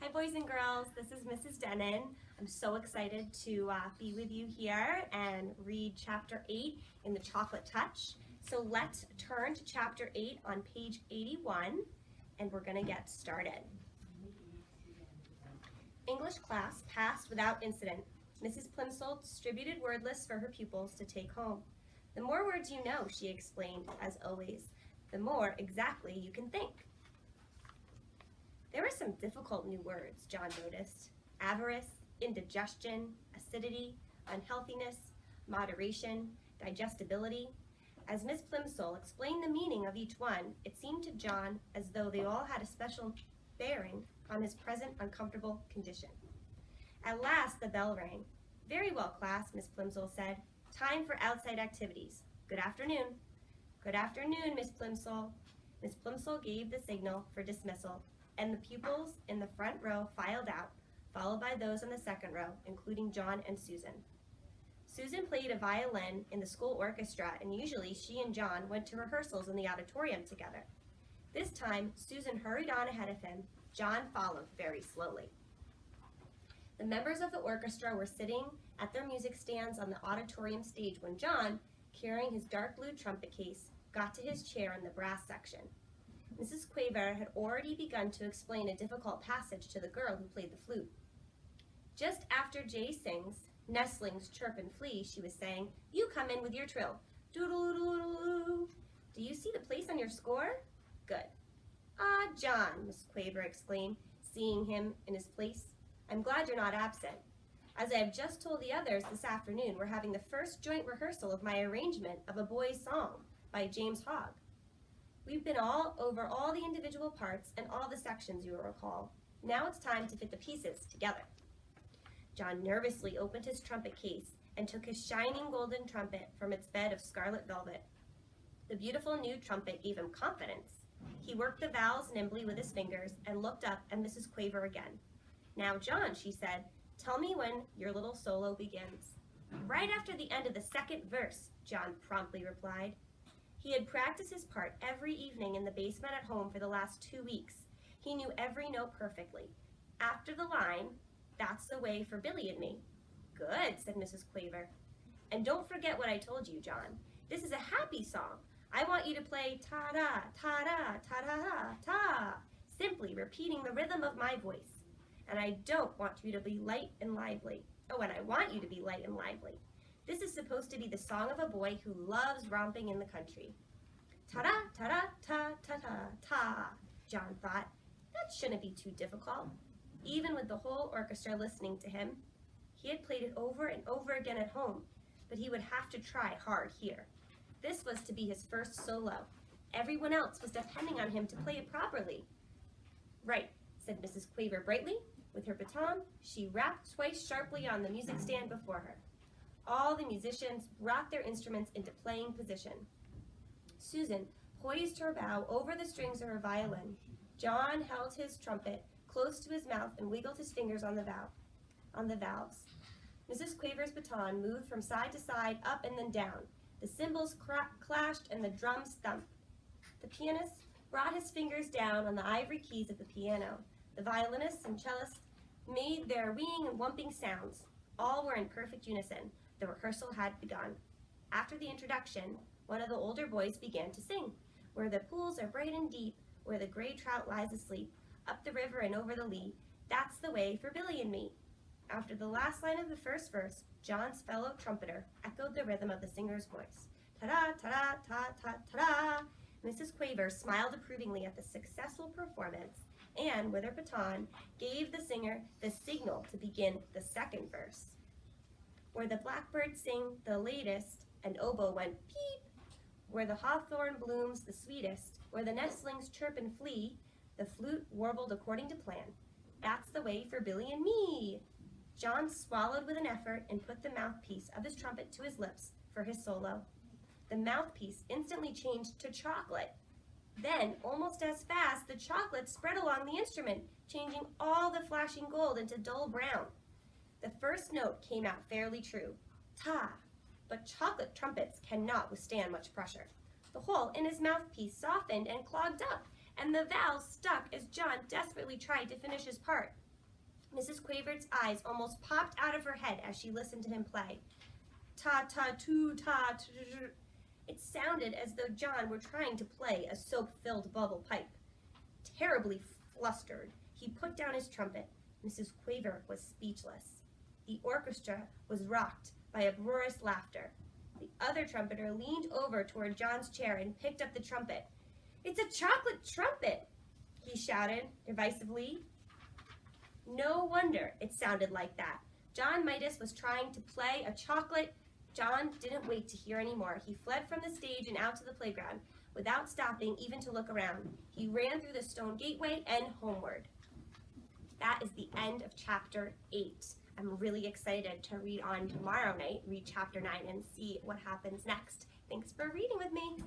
Hi boys and girls, this is Mrs. Denon. I'm so excited to be with you here and read chapter 8 in the Chocolate Touch. So let's turn to chapter 8 on page 81 and we're going to get started. English class passed without incident. Mrs. Plimsoll distributed word lists for her pupils to take home. The more words you know, she explained, as always, the more exactly you can think. There were some difficult new words, John noticed. Avarice, indigestion, acidity, unhealthiness, moderation, digestibility. As Miss Plimsoll explained the meaning of each one, it seemed to John as though they all had a special bearing on his present uncomfortable condition. At last the bell rang. Very well, class, Miss Plimsoll said. Time for outside activities. Good afternoon. Good afternoon, Miss Plimsoll. Miss Plimsoll gave the signal for dismissal, and the pupils in the front row filed out, followed by those in the second row, including John and Susan. Susan played a violin in the school orchestra, and usually she and John went to rehearsals in the auditorium together. This time, Susan hurried on ahead of him. John followed very slowly. The members of the orchestra were sitting at their music stands on the auditorium stage when John, carrying his dark blue trumpet case, got to his chair in the brass section. Mrs. Quaver had already begun to explain a difficult passage to the girl who played the flute. Just after Jay sings, nestlings chirp and flee, she was saying, you come in with your trill. Doodle-doodle-doo. Do you see the place on your score? Good. Ah, John, Miss Quaver exclaimed, seeing him in his place. I'm glad you're not absent. As I have just told the others this afternoon, we're having the first joint rehearsal of my arrangement of A Boy's Song by James Hogg. We've been all over all the individual parts and all the sections, you will recall. Now it's time to fit the pieces together. John nervously opened his trumpet case and took his shining golden trumpet from its bed of scarlet velvet. The beautiful new trumpet gave him confidence. He worked the valves nimbly with his fingers and looked up at Mrs. Quaver again. Now, John, she said, tell me when your little solo begins. Right after the end of the second verse, John promptly replied. He had practiced his part every evening in the basement at home for the last 2 weeks. He knew every note perfectly. After the line, that's the way for Billy and me. Good, said Mrs. Quaver. And don't forget what I told you, John. This is a happy song. I want you to play ta-da, ta-da, ta-da, ta, simply repeating the rhythm of my voice. And I don't want you to be light and lively. Oh, and I want you to be light and lively. This is supposed to be the song of a boy who loves romping in the country. Ta-da, ta-da, ta-ta-ta, John thought. That shouldn't be too difficult. Even with the whole orchestra listening to him, he had played it over and over again at home, but he would have to try hard here. This was to be his first solo. Everyone else was depending on him to play it properly. Right, said Mrs. Quaver brightly. With her baton, she rapped twice sharply on the music stand before her. All the musicians brought their instruments into playing position. Susan poised her bow over the strings of her violin. John held his trumpet close to his mouth and wiggled his fingers on the valves. Mrs. Quaver's baton moved from side to side, up and then down. The cymbals clashed and the drums thumped. The pianist brought his fingers down on the ivory keys of the piano. The violinists and cellists made their ringing and whumping sounds. All were in perfect unison. The rehearsal had begun. After the introduction, one of the older boys began to sing. Where the pools are bright and deep, where the gray trout lies asleep, up the river and over the lea, that's the way for Billy and me. After the last line of the first verse, John's fellow trumpeter echoed the rhythm of the singer's voice. Ta-da, ta-da, ta-ta-ta-da. Mrs. Quaver smiled approvingly at the successful performance and, with her baton, gave the singer the signal to begin the second verse. Where the blackbirds sing the latest, an oboe went peep. Where the hawthorn blooms the sweetest, where the nestlings chirp and flee, the flute warbled according to plan. That's the way for Billy and me. John swallowed with an effort and put the mouthpiece of his trumpet to his lips for his solo. The mouthpiece instantly changed to chocolate. Then, almost as fast, the chocolate spread along the instrument, changing all the flashing gold into dull brown. The first note came out fairly true, ta, but chocolate trumpets cannot withstand much pressure. The hole in his mouthpiece softened and clogged up, and the valve stuck as John desperately tried to finish his part. Mrs. Quavert's eyes almost popped out of her head as she listened to him play. Ta-ta-too-ta. It sounded as though John were trying to play a soap-filled bubble pipe. Terribly flustered, he put down his trumpet. Mrs. Quaver was speechless. The orchestra was rocked by uproarious laughter. The other trumpeter leaned over toward John's chair and picked up the trumpet. "It's a chocolate trumpet," he shouted derisively. No wonder it sounded like that. John Midas was trying to play a chocolate. John didn't wait to hear any more. He fled from the stage and out to the playground without stopping even to look around. He ran through the stone gateway and homeward. That is the end of chapter 8. I'm really excited to read on tomorrow night, read chapter 9 and see what happens next. Thanks for reading with me.